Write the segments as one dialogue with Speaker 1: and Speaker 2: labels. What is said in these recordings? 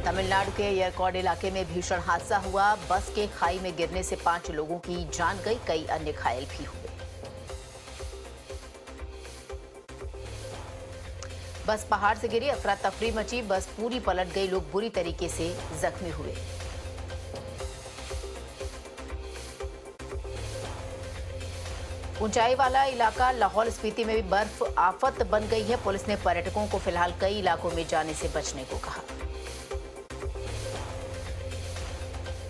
Speaker 1: तमिलनाडु के यरकौड इलाके में भीषण हादसा हुआ। बस के खाई में गिरने से 5 लोगों की जान गई, कई अन्य घायल भी हुए। बस पहाड़ से गिरी, अफरा तफरी मची, बस पूरी पलट गई, लोग बुरी तरीके से जख्मी हुए। ऊंचाई वाला इलाका लाहौल स्पीति में भी बर्फ आफत बन गई है। पुलिस ने पर्यटकों को फिलहाल कई इलाकों में जाने से बचने को कहा।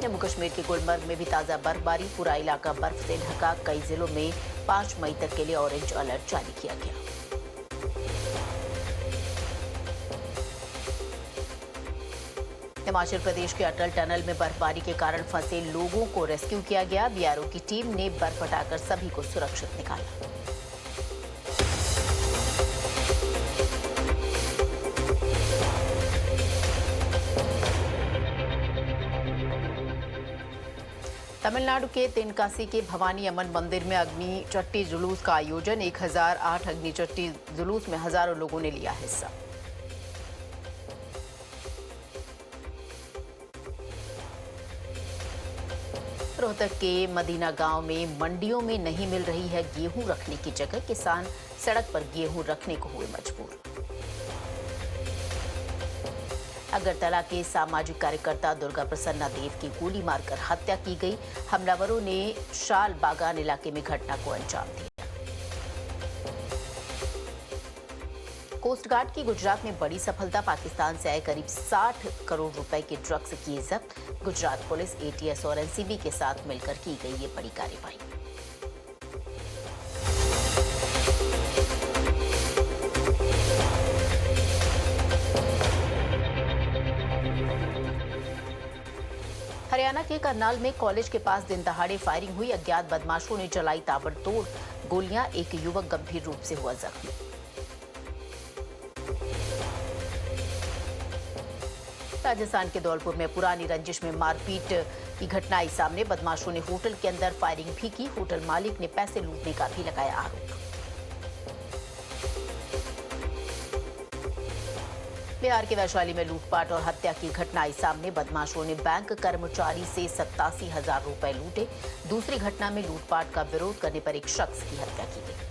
Speaker 1: जम्मू कश्मीर के गुलमर्ग में भी ताजा बर्फबारी, पूरा इलाका बर्फ से ढका। कई जिलों में 5 मई तक के लिए ऑरेंज अलर्ट जारी किया गया। हिमाचल प्रदेश के अटल टनल में बर्फबारी के कारण फंसे लोगों को रेस्क्यू किया गया। बीआरओ की टीम ने बर्फ हटाकर सभी को सुरक्षित निकाला। तमिलनाडु के तेनकासी के भवानी अम्मन मंदिर में अग्नि चट्टी जुलूस का आयोजन। 1008 अग्नि चट्टी जुलूस में हजारों लोगों ने लिया हिस्सा। रोहतक के मदीना गांव में मंडियों में नहीं मिल रही है गेहूं रखने की जगह। किसान सड़क पर गेहूं रखने को हुए मजबूर। अगरतला के सामाजिक कार्यकर्ता दुर्गा प्रसन्ना देव की गोली मारकर हत्या की गई। हमलावरों ने शाल बागान इलाके में घटना को अंजाम दिया। कोस्ट गार्ड की गुजरात में बड़ी सफलता, पाकिस्तान से आए करीब 60 करोड़ रुपए के ड्रग्स किए जब्त। गुजरात पुलिस, एटीएस और एनसीबी के साथ मिलकर की गई ये बड़ी कार्रवाई। हरियाणा के करनाल में कॉलेज के पास दिन दहाड़े फायरिंग हुई। अज्ञात बदमाशों ने चलाई ताबड़तोड़ गोलियां, एक युवक गंभीर रूप से हुआ जख्मी। राजस्थान के धौलपुर में पुरानी रंजिश में मारपीट की घटना आई सामने। बदमाशों ने होटल के अंदर फायरिंग भी की। होटल मालिक ने पैसे लूटने का भी लगाया आरोप। बिहार के वैशाली में लूटपाट और हत्या की घटना आई सामने। बदमाशों ने बैंक कर्मचारी से 87,000 रुपए लूटे। दूसरी घटना में लूटपाट का विरोध करने पर एक शख्स की हत्या की गई।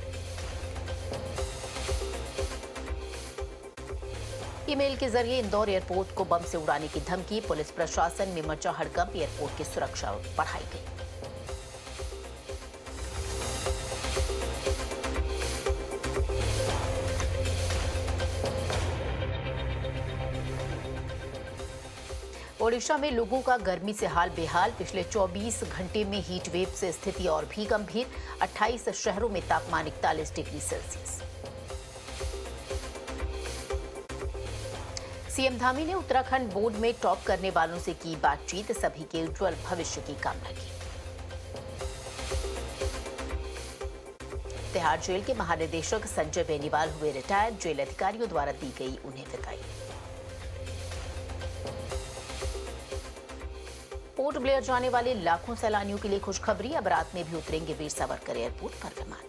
Speaker 1: ईमेल के जरिए इंदौर एयरपोर्ट को बम से उड़ाने की धमकी। पुलिस प्रशासन में मचा हड़कंप, एयरपोर्ट की सुरक्षा बढ़ाई गई। ओडिशा में लोगों का गर्मी से हाल बेहाल। पिछले 24 घंटे में हीट वेव से स्थिति और भी गंभीर। 28 शहरों में तापमान 41 डिग्री सेल्सियस। सीएम धामी ने उत्तराखंड बोर्ड में टॉप करने वालों से की बातचीत। सभी के उज्जवल भविष्य की कामना की। तिहाड़ जेल के महानिदेशक संजय बेनीवाल हुए रिटायर। जेल अधिकारियों द्वारा दी गई उन्हें विदाई। पोर्ट ब्लेयर जाने वाले लाखों सैलानियों के लिए खुशखबरी। अब रात में भी उतरेंगे वीर सावरकर एयरपोर्ट पर विमान।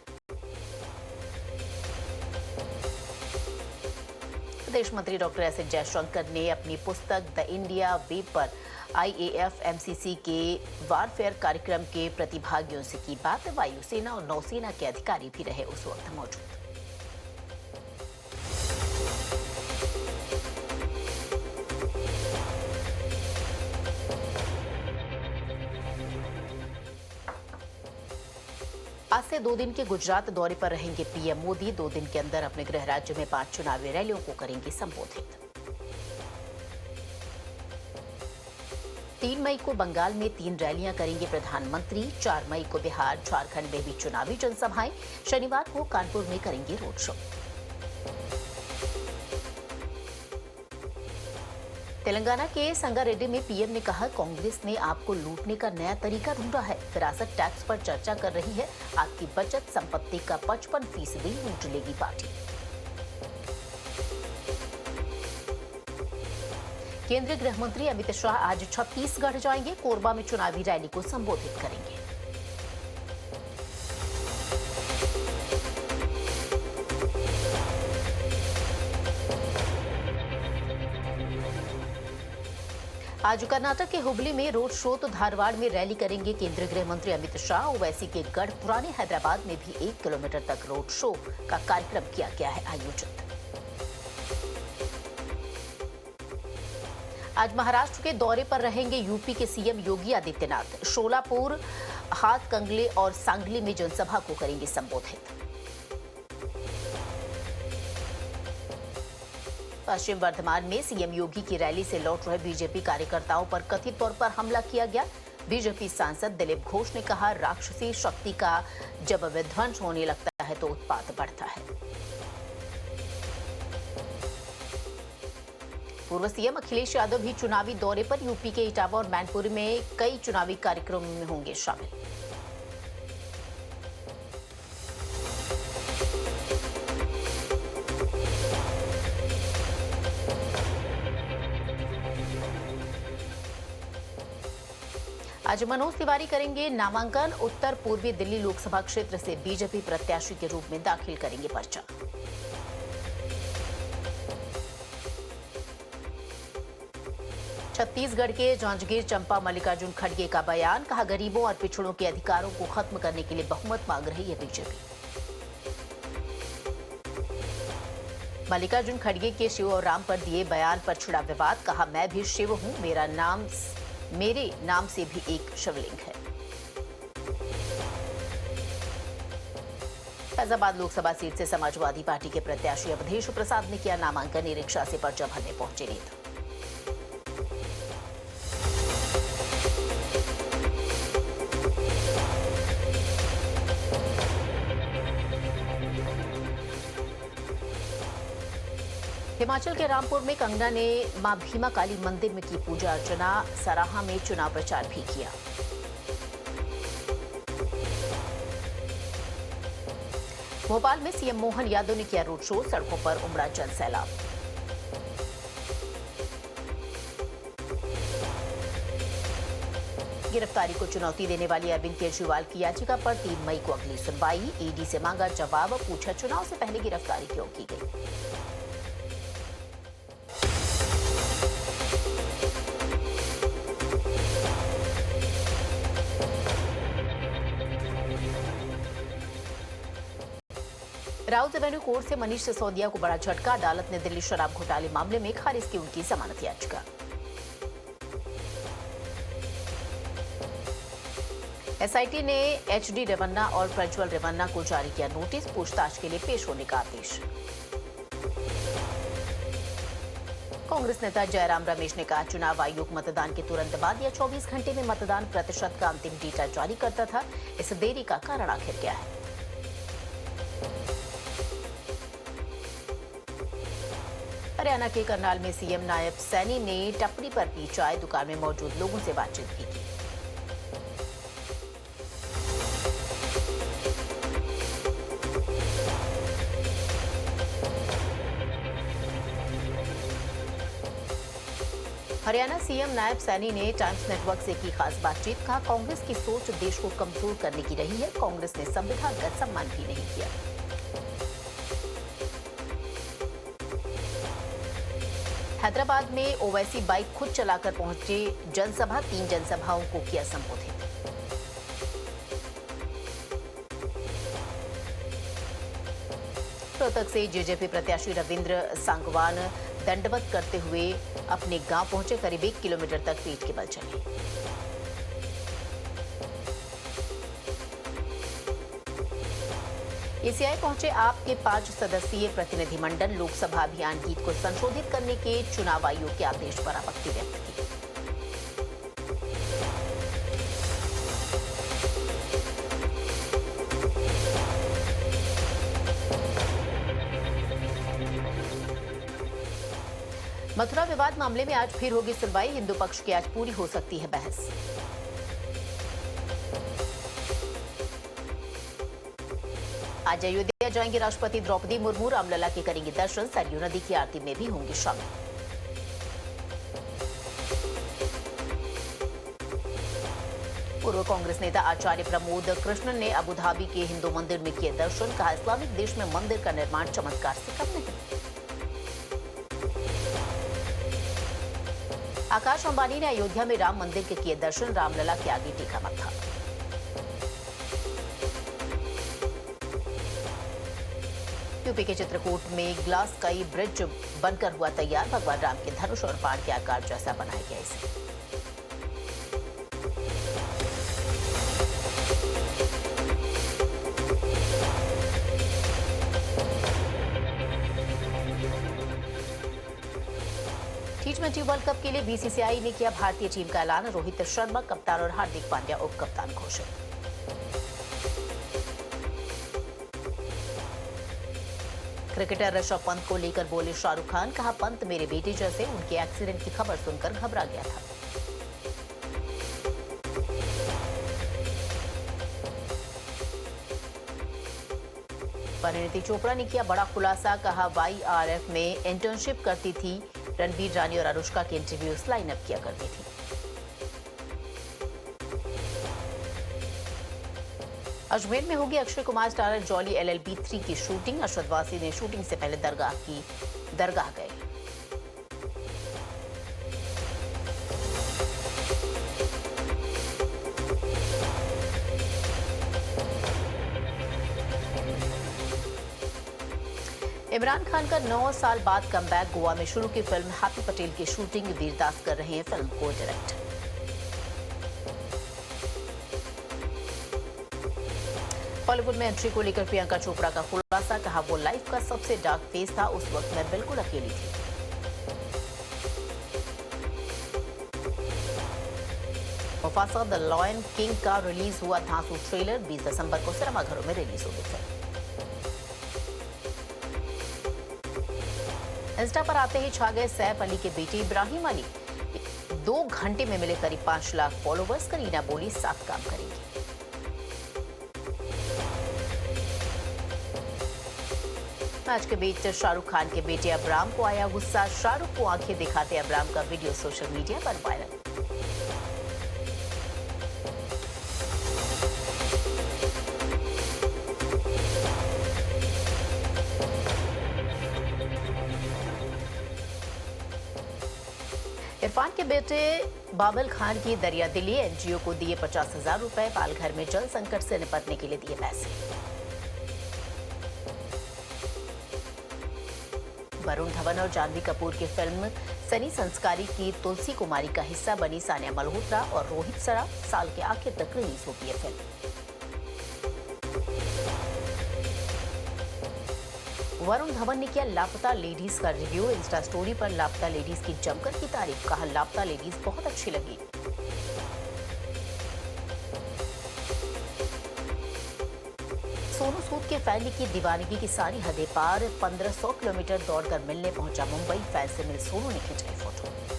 Speaker 1: विदेश मंत्री डॉक्टर एस जयशंकर ने अपनी पुस्तक द इंडिया वे पर आईएएफ एमसीसी के वारफेयर कार्यक्रम के प्रतिभागियों से की बात। वायुसेना और नौसेना के अधिकारी भी रहे उस वक्त मौजूद। आज से 2 दिन के गुजरात दौरे पर रहेंगे पीएम मोदी। 2 दिन के अंदर अपने गृह राज्य में 5 चुनावी रैलियों को करेंगे संबोधित। 3 मई को बंगाल में 3 रैलियां करेंगे प्रधानमंत्री। 4 मई को बिहार, झारखंड में भी चुनावी जनसभाएं। शनिवार को कानपुर में करेंगे रोड शो। तेलंगाना के संगारेड्डी में पीएम ने कहा, कांग्रेस ने आपको लूटने का नया तरीका ढूंढा है। विरासत टैक्स पर चर्चा कर रही है। आपकी बचत संपत्ति का 55% लूट लेगी पार्टी। केंद्रीय गृह मंत्री अमित शाह आज छत्तीसगढ़ जाएंगे। कोरबा में चुनावी रैली को संबोधित करेंगे। आज कर्नाटक के हुबली में रोड शो तो धारवाड़ में रैली करेंगे केंद्रीय गृह मंत्री अमित शाह। ओवैसी के गढ़ पुराने हैदराबाद में भी 1 किलोमीटर तक रोड शो का कार्यक्रम किया गया है आयोजित। आज महाराष्ट्र के दौरे पर रहेंगे यूपी के सीएम योगी आदित्यनाथ। शोलापुर, हाथकंगले और सांगली में जनसभा को करेंगे संबोधित। पश्चिम वर्धमान में सीएम योगी की रैली से लौट रहे बीजेपी कार्यकर्ताओं पर कथित तौर पर हमला किया गया। बीजेपी सांसद दिलीप घोष ने कहा, राक्षसी शक्ति का जब विध्वंस होने लगता है तो उत्पात बढ़ता है। पूर्व सीएम अखिलेश यादव भी चुनावी दौरे पर यूपी के इटावा और मैनपुरी में कई चुनावी कार्यक्रमों में होंगे शामिल। आज मनोज तिवारी करेंगे नामांकन। उत्तर पूर्वी दिल्ली लोकसभा क्षेत्र से बीजेपी प्रत्याशी के रूप में दाखिल करेंगे पर्चा। छत्तीसगढ़ के जांजगीर चंपा मल्लिकार्जुन खड़गे का बयान, कहा गरीबों और पिछड़ों के अधिकारों को खत्म करने के लिए बहुमत मांग रही है बीजेपी। मल्लिकार्जुन खड़गे के शिव और राम पर दिए बयान पर छिड़ा विवाद, कहा मैं भी शिव हूं, मेरे नाम से भी एक शिवलिंग है। फैजाबाद लोकसभा सीट से समाजवादी पार्टी के प्रत्याशी अवधेश प्रसाद ने किया नामांकन। ई रिक्शा से पर्चा भरने पहुंचे नेता। हिमाचल के रामपुर में कंगना ने मां भीमा काली मंदिर में की पूजा अर्चना। सराहा में चुनाव प्रचार भी किया। भोपाल में सीएम मोहन यादव ने किया रोड शो। सड़कों पर उमड़ा जन सैलाब। गिरफ्तारी को चुनौती देने वाली अरविंद केजरीवाल की याचिका पर 3 मई को अगली सुनवाई। ईडी से मांगा जवाब, पूछा चुनाव से पहले गिरफ्तारी क्यों की गई। राउत रेवेन्यू कोर्ट से मनीष सिसोदिया को बड़ा झटका। अदालत ने दिल्ली शराब घोटाले मामले में खारिज की उनकी जमानत याचिका। एसआईटी ने एचडी रेवन्ना और प्रज्वल रेवन्ना को जारी किया नोटिस। पूछताछ के लिए पेश होने का आदेश। कांग्रेस नेता जयराम रमेश ने कहा, चुनाव आयोग मतदान के तुरंत बाद या 24 घंटे में मतदान प्रतिशत का अंतिम डेटा जारी करता था। इस देरी का कारण आखिर क्या है। हरियाणा के करनाल में सीएम नायब सैनी ने टपरी पर पी चाय। दुकान में मौजूद लोगों से बातचीत भी की। हरियाणा सीएम नायब सैनी ने टाइम्स नेटवर्क से की खास बातचीत। कहा, कांग्रेस की सोच देश को कमजोर करने की रही है। कांग्रेस ने संविधान का सम्मान भी नहीं किया। हैदराबाद में ओवैसी बाइक खुद चलाकर पहुंचे जनसभा। 3 जनसभाओं को किया संबोधित। रोहतक से जेजेपी प्रत्याशी रविंद्र सांगवान दंडवत करते हुए अपने गांव पहुंचे। करीब 1 किलोमीटर तक पीठ के बल चले। एसीआई पहुंचे आप के 5 सदस्यीय प्रतिनिधिमंडल। लोकसभा अभियान गीत को संशोधित करने के चुनाव आयोग के आदेश पर आपत्ति व्यक्त की। मथुरा विवाद मामले में आज फिर होगी सुनवाई। हिंदू पक्ष की आज पूरी हो सकती है बहस। आज अयोध्या जाएंगे राष्ट्रपति द्रौपदी मुर्मू। रामलला के करेंगे दर्शन। सरयू नदी की आरती में भी होंगे शामिल। पूर्व कांग्रेस नेता आचार्य प्रमोद कृष्णन ने अबुधाबी के हिंदू मंदिर में किए दर्शन। कहा, इस्लामिक देश में मंदिर का निर्माण चमत्कार से कम नहीं। आकाश अंबानी ने अयोध्या में राम मंदिर के किए दर्शन, रामलला के आगे टेका मत्था। यूपी के चित्रकूट में ग्लास स्काई ब्रिज बनकर हुआ तैयार, भगवान राम के धनुष और बाण के आकार जैसा बनाया गया इसे। टी20 वर्ल्ड कप के लिए बीसीसीआई ने किया भारतीय टीम का ऐलान, रोहित शर्मा कप्तान और हार्दिक पांड्या उप कप्तान घोषित। क्रिकेटर ऋषभ पंत को लेकर बोले शाहरुख खान, कहा पंत मेरे बेटे जैसे, उनके एक्सीडेंट की खबर सुनकर घबरा गया था। परिणीति चोपड़ा ने किया बड़ा खुलासा, कहा वाईआरएफ में इंटर्नशिप करती थी, रणबीर रानी और अनुष्का के इंटरव्यूज लाइनअप किया करती थी। अजमेर में होगी Akshay Kumar starrer jolly LLB 3 की शूटिंग, अरशद वासी ने शूटिंग से पहले दरगाह गए। इमरान खान का 9 साल बाद कमबैक, गोवा में शुरू की फिल्म हैप्पी पटेल की शूटिंग वीरदास कर रहे हैं फिल्म को डायरेक्ट। बॉलीवुड में एंट्री को लेकर प्रियंका चोपड़ा का खुलासा, कहा वो लाइफ का सबसे डार्क फेज था, उस वक्त मैं बिल्कुल अकेली थी। मुफासा द लॉयन किंग का रिलीज हुआ धांसू ट्रेलर, 20 दिसंबर को सिनेमाघरों में रिलीज होगी फिल्म। इंस्टा पर आते ही छा गए सैफ अली के बेटे इब्राहिम अली, 2 घंटे में मिले करीब 5 लाख फॉलोवर्स, करीना बोली 7 काम करेंगी। मैच के बीच शाहरुख खान के बेटे अब्राम को आया गुस्सा, शाहरुख को आंखें दिखाते अब्राम का वीडियो सोशल मीडिया पर वायरल। इरफान के बेटे बाबल खान की दरिया दिली, एनजीओ को दिए 50,000 रुपए, पालघर में जल संकट से निपटने के लिए दिए पैसे। वरुण धवन और जानवी कपूर की फिल्म सनी संस्कारी की तुलसी कुमारी का हिस्सा बनी सानिया मल्होत्रा और रोहित सराफ, साल के आखिर तक रिलीज होगी है फिल्म। वरुण धवन ने किया लापता लेडीज का रिव्यू, इंस्टा स्टोरी पर लापता लेडीज की जमकर की तारीफ, कहा लापता लेडीज बहुत अच्छी लगी। सोनू सूद के फैन की दीवानगी की सारी हदें पार, 1500 किलोमीटर दौड़कर मिलने पहुंचा मुंबई, फैन से मिल सोनू ने खिंचाई फोटो।